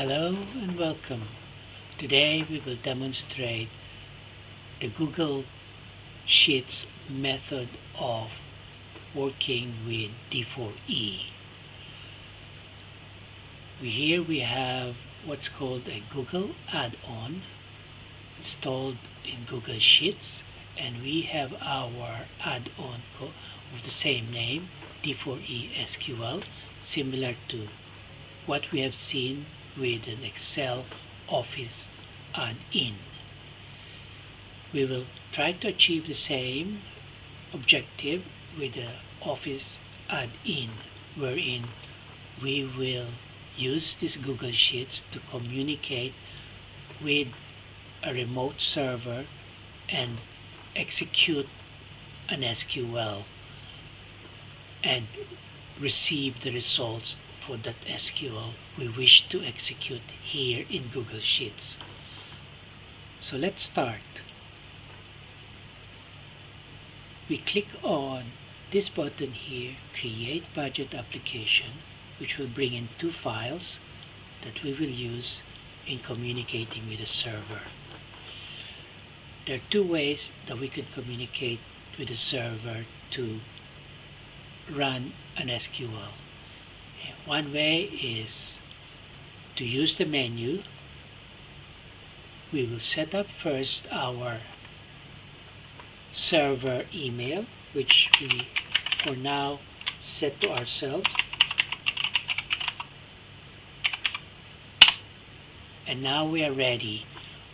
Hello and welcome. Today we will demonstrate the Google Sheets method of working with D4E. Here we have what's called a Google add-on installed in Google Sheets, and we have our add-on with the same name, D4E SQL, similar to what we have seen with an Excel Office add-in. We will try to achieve the same objective with the Office add-in, wherein we will use this Google Sheets to communicate with a remote server and execute an SQL and receive the results for that SQL we wish to execute here in Google Sheets. So let's start. We click on this button here, Create Budget Application, which will bring in two files that we will use in communicating with the server. There are two ways that we can communicate with the server to run an SQL. One way is to use the menu. We will set up first our server email, which we for now set to ourselves. And now we are ready.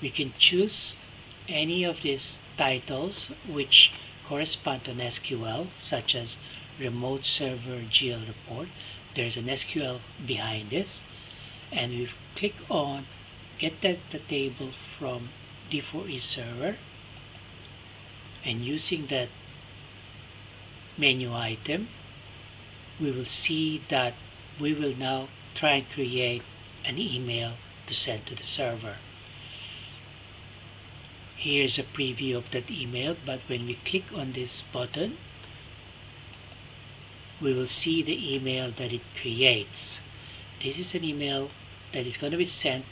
We can choose any of these titles which correspond to an SQL, such as Remote Server GL Report. There's an SQL behind this, and we click on Get the table from D4E Server, and using that menu item, we will see that we will now try and create an email to send to the server. Here's a preview of that email, but when we click on this button, we will see the email that it creates. This is an email that is going to be sent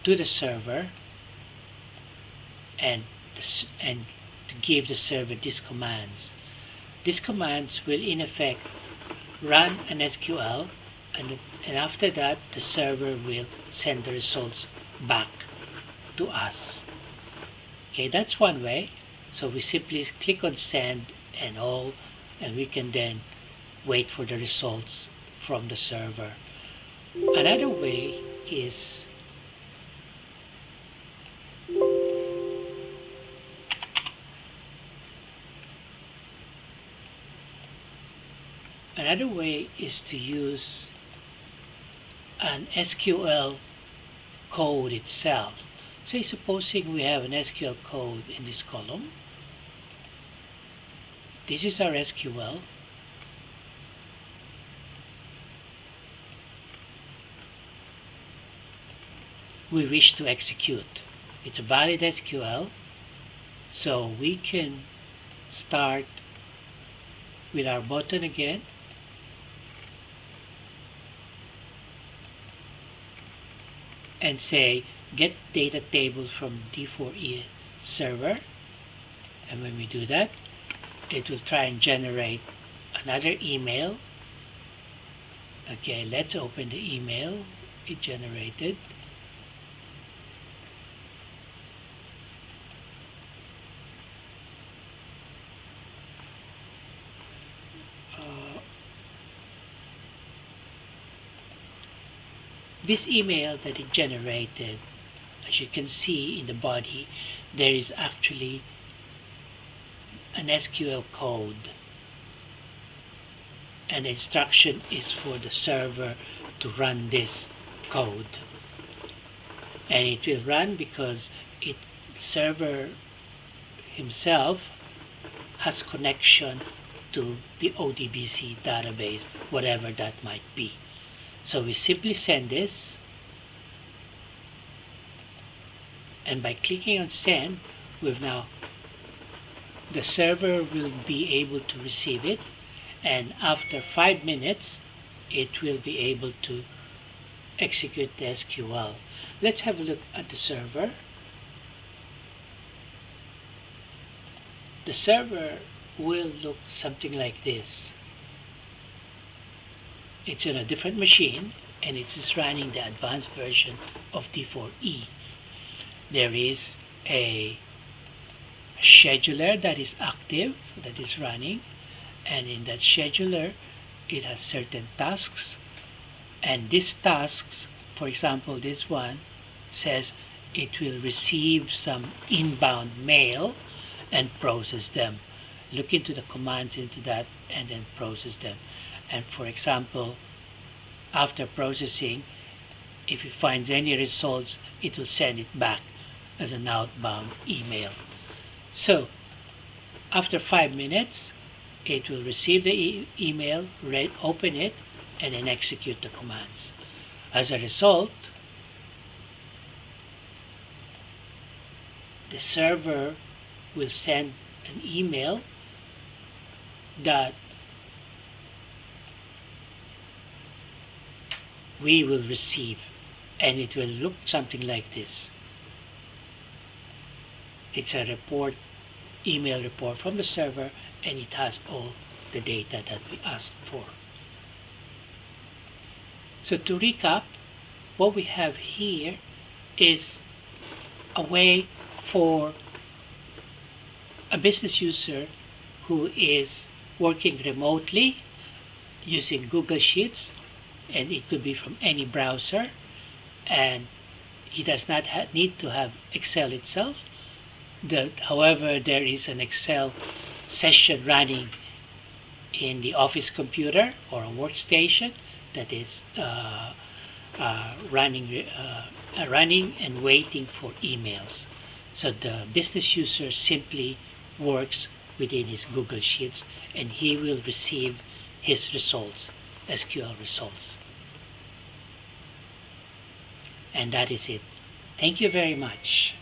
to the server and to give the server these commands. These commands will in effect run an SQL, and after that the server will send the results back to us. Okay, that's one way. So we simply click on send and we can then wait for the results from the server. Another way is to use an SQL code itself. Say supposing we have an SQL code in this column. This is our SQL. We wish to execute. It's a valid SQL, so we can start with our button again, and say Get data tables from D4E server, and when we do that, it will try and generate another email. Okay, let's open the email it generated. This email that it generated, as you can see in the body, there is actually an SQL code, and the instruction is for the server to run this code, and it will run because the server himself has connection to the ODBC database, whatever that might be. So we simply send this, and by clicking on send, the server will be able to receive it, and after 5 minutes it will be able to execute the SQL. Let's have a look at the server. The server will look something like this. It's on a different machine and it is running the advanced version of D4E. There is a scheduler that is active, that is running, and in that scheduler it has certain tasks, and these tasks, for example this one says it will receive some inbound mail and process them. Look into the commands into that and then process them. And for example, after processing, if it finds any results, it will send it back as an outbound email. So after 5 minutes, it will receive the email, open it, and then execute the commands. As a result, the server will send an email that we will receive, and it will look something like this. It's a report, email report from the server, and it has all the data that we asked for. So to recap, what we have here is a way for a business user who is working remotely using Google Sheets, and it could be from any browser, and he does not need to have Excel itself. However, there is an Excel session running in the office computer or a workstation that is running and waiting for emails. So the business user simply works within his Google Sheets and he will receive his results, SQL results. And that is it. Thank you very much.